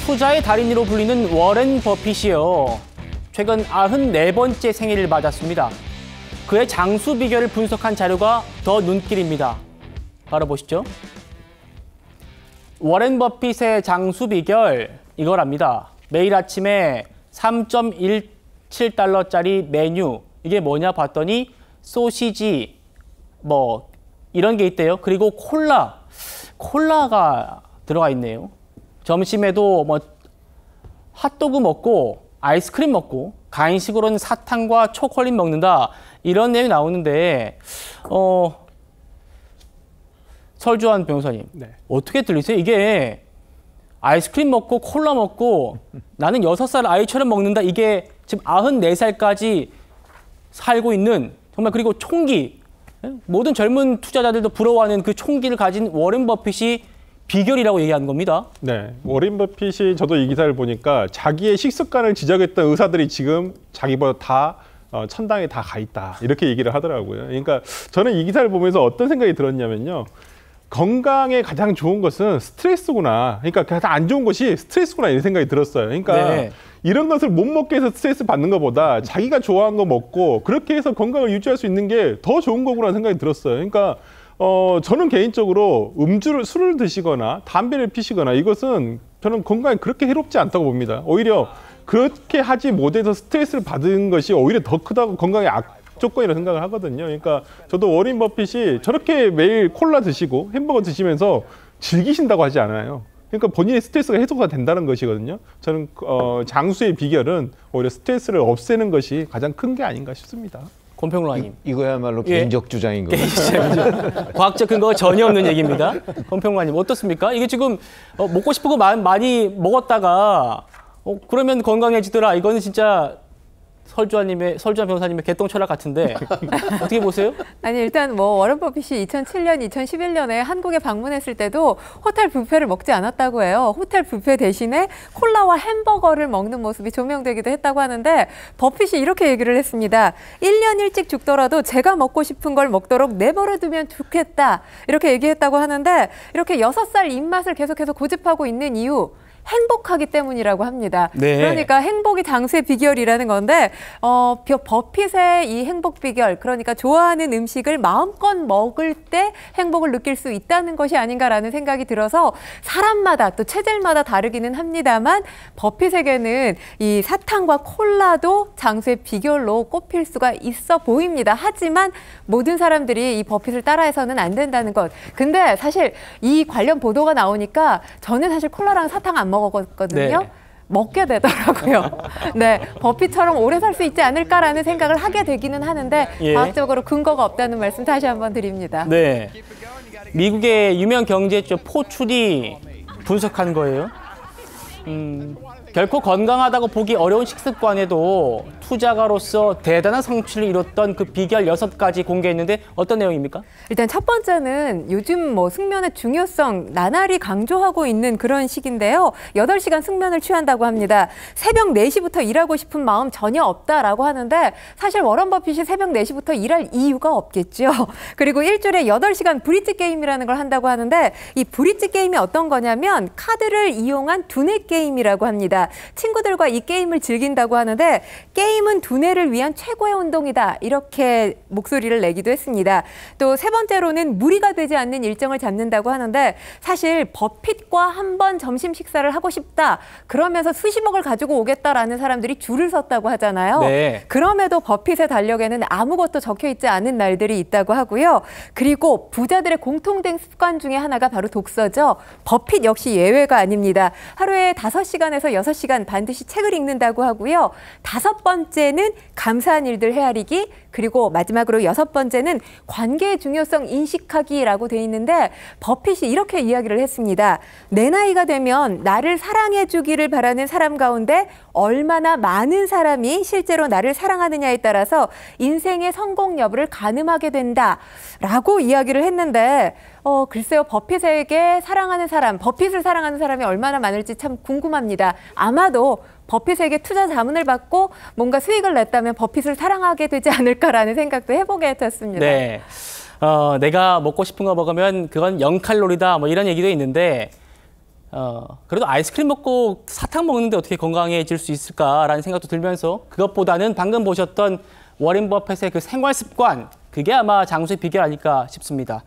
투자의 달인으로 불리는 워렌 버핏이요. 최근 94번째 생일을 맞았습니다. 그의 장수 비결을 분석한 자료가 더 눈길입니다. 바로 보시죠. 워렌 버핏의 장수 비결 이거랍니다. 매일 아침에 3.17달러짜리 메뉴, 이게 뭐냐 봤더니 소시지 뭐 이런 게 있대요. 그리고 콜라가 들어가 있네요. 점심에도 뭐 핫도그 먹고 아이스크림 먹고 간식으로는 사탕과 초콜릿 먹는다, 이런 내용이 나오는데 설주환 변호사님, 네. 어떻게 들리세요? 이게 아이스크림 먹고 콜라 먹고 나는 6살 아이처럼 먹는다, 이게 지금 94살까지 살고 있는, 정말, 그리고 총기, 모든 젊은 투자자들도 부러워하는 그 총기를 가진 워렌 버핏이 비결이라고 얘기하는 겁니다. 네, 워렌 버핏이, 저도 이 기사를 보니까 자기의 식습관을 지적했던 의사들이 지금 자기보다 다 천당에 다 가 있다, 이렇게 얘기를 하더라고요. 그러니까 저는 이 기사를 보면서 어떤 생각이 들었냐면요, 건강에 가장 좋은 것은 스트레스구나, 그러니까 가장 안 좋은 것이 스트레스구나, 이런 생각이 들었어요. 그러니까 네. 이런 것을 못 먹게 해서 스트레스 받는 것보다 자기가 좋아하는 거 먹고 그렇게 해서 건강을 유지할 수 있는 게 더 좋은 거구나 생각이 들었어요. 그러니까 저는 개인적으로 술을 드시거나 담배를 피시거나 이것은 저는 건강에 그렇게 해롭지 않다고 봅니다. 오히려 그렇게 하지 못해서 스트레스를 받은 것이 오히려 더 크다고, 건강에 악조건이라고 생각을 하거든요. 그러니까 저도 워렌 버핏이 저렇게 매일 콜라 드시고 햄버거 드시면서 즐기신다고 하지 않아요. 그러니까 본인의 스트레스가 해소가 된다는 것이거든요. 저는 장수의 비결은 오히려 스트레스를 없애는 것이 가장 큰 게 아닌가 싶습니다. 권평론가님. 이거야말로 개인적 주장인 거예요. 과학적 근거가 전혀 없는 얘기입니다. 권평론가님, 어떻습니까? 이게 지금 먹고 싶은 거 많이 먹었다가 그러면 건강해지더라, 이거는 진짜 설주환 변호사님의 개똥 철학 같은데 어떻게 보세요? 아니, 일단 뭐 워렌 버핏이 2007년, 2011년에 한국에 방문했을 때도 호텔 뷔페를 먹지 않았다고 해요. 호텔 뷔페 대신에 콜라와 햄버거를 먹는 모습이 조명되기도 했다고 하는데, 버핏이 이렇게 얘기를 했습니다. 1년 일찍 죽더라도 제가 먹고 싶은 걸 먹도록 내버려두면 좋겠다, 이렇게 얘기했다고 하는데, 이렇게 6살 입맛을 계속해서 고집하고 있는 이유, 행복하기 때문이라고 합니다. 네. 그러니까 행복이 장수의 비결이라는 건데, 버핏의 이 행복 비결, 그러니까 좋아하는 음식을 마음껏 먹을 때 행복을 느낄 수 있다는 것이 아닌가라는 생각이 들어서, 사람마다 또 체질마다 다르기는 합니다만 버핏에게는 이 사탕과 콜라도 장수의 비결로 꼽힐 수가 있어 보입니다. 하지만 모든 사람들이 이 버핏을 따라해서는 안 된다는 것. 근데 사실 이 관련 보도가 나오니까 저는 사실 콜라랑 사탕 안 먹었거든요. 네. 먹게 되더라고요. 네, 버핏처럼 오래 살 수 있지 않을까라는 생각을 하게 되기는 하는데, 예. 과학적으로 근거가 없다는 말씀 다시 한번 드립니다. 네, 미국의 유명 경제주 포출이 분석한 거예요. 결코 건강하다고 보기 어려운 식습관에도 투자가로서 대단한 성취를 이뤘던 그 비결 6가지 공개했는데 어떤 내용입니까? 일단 첫 번째는 요즘 뭐 숙면의 중요성 나날이 강조하고 있는 그런 시기인데요. 8시간 숙면을 취한다고 합니다. 새벽 4시부터 일하고 싶은 마음 전혀 없다라고 하는데, 사실 워런 버핏이 새벽 4시부터 일할 이유가 없겠죠. 그리고 일주일에 8시간 브릿지 게임이라는 걸 한다고 하는데, 이 브릿지 게임이 어떤 거냐면 카드를 이용한 두뇌 게임이라고 합니다. 친구들과 이 게임을 즐긴다고 하는데, 게임은 두뇌를 위한 최고의 운동이다, 이렇게 목소리를 내기도 했습니다. 또 세 번째로는 무리가 되지 않는 일정을 잡는다고 하는데, 사실 버핏과 한번 점심 식사를 하고 싶다, 그러면서 수십억을 가지고 오겠다라는 사람들이 줄을 섰다고 하잖아요. 네. 그럼에도 버핏의 달력에는 아무것도 적혀 있지 않은 날들이 있다고 하고요. 그리고 부자들의 공통된 습관 중에 하나가 바로 독서죠. 버핏 역시 예외가 아닙니다. 하루에 5시간에서 6시간 반드시 책을 읽는다고 하고요. 5번째는 감사한 일들 헤아리기, 그리고 마지막으로 6번째는 관계의 중요성 인식하기라고 돼 있는데, 버핏이 이렇게 이야기를 했습니다. 내 나이가 되면 나를 사랑해 주기를 바라는 사람 가운데 얼마나 많은 사람이 실제로 나를 사랑하느냐에 따라서 인생의 성공 여부를 가늠하게 된다라고 이야기를 했는데, 글쎄요, 버핏에게 사랑하는 사람, 버핏을 사랑하는 사람이 얼마나 많을지 참 궁금합니다. 아마도 버핏에게 투자 자문을 받고 뭔가 수익을 냈다면 버핏을 사랑하게 되지 않을까라는 생각도 해보게 됐습니다. 네, 내가 먹고 싶은 거 먹으면 그건 0칼로리다, 뭐 이런 얘기도 있는데, 그래도 아이스크림 먹고 사탕 먹는데 어떻게 건강해질 수 있을까라는 생각도 들면서 그것보다는 방금 보셨던 워렌 버핏의 그 생활 습관, 그게 아마 장수의 비결 아닐까 싶습니다.